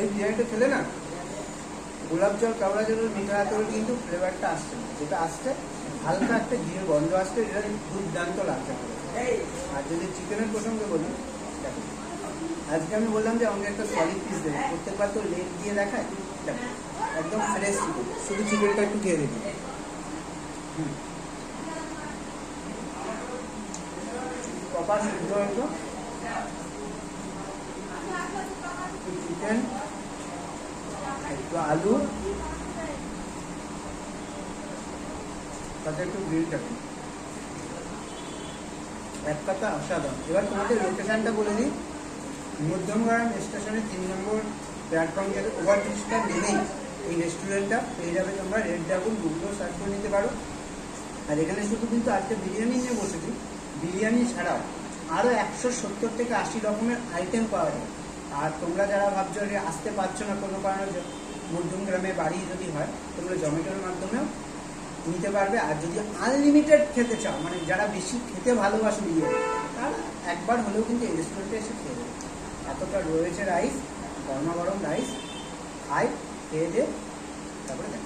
এই বিরিয়ানিটা খেলে না গোলাপ জল কাবড়া জলের মিঠা আতরের কিন্তু ফ্লেভারটা আসছে না, যেটা আসছে হালকা একটা ঘিয়ের গন্ধ আসছে, এটা দুর্দান্ত লাগছে। আর যদি চিকেনের প্রসঙ্গে বলি, দেখো আজকে আমি বললাম যে আমাকে একটা সলিড পিস দেবে, প্রত্যেকবার তো লেগ দিয়ে দেখায়, দেখো একদম ফ্রেশ চিকেন, শুধু চিকেনটা একটু খেয়ে দেখি। প্রপার সিদ্ধ একদম চিকেন, একটু আলু, তাতে একটু গ্রিল চাটনি, এক কথা অসাধারণ। এবার তোমাদের লোকেশনটা বলে দিই, মধ্যমগ্রাম স্টেশনের 3 নম্বর প্ল্যাটফর্ম থেকে ওভারব্রিজটা নেমেই এই রেস্টুরেন্টটা পেয়ে যাবে তোমরা। রেড ড্রাগন গুগলেও সার্চ করে নিতে পারো। আর এখানে শুধু কিন্তু আজকে বিরিয়ানি নিয়ে বসেছি, বিরিয়ানি ছাড়াও আরও 170 থেকে 80 রকমের আইটেম পাওয়া যায়। আর তোমরা যারা ভাবছো যে আসতে পারছো না কোনো কারণে, মধ্যমগ্রামে বাড়ি যদি হয়, তোমরা জোম্যাটোর মাধ্যমেও নিতে পারবে। আর যদি আনলিমিটেড খেতে চাও, মানে যারা বেশি খেতে ভালোবাসে বিরিয়ানি, তারা একবার হলেও কিন্তু এই রেস্টুরেন্টে এসে খেয়ে দেবে। এতটা রয়েছে রাইস, গরমা গরম রাইস, খাই খেয়ে দে, তারপরে দেখ।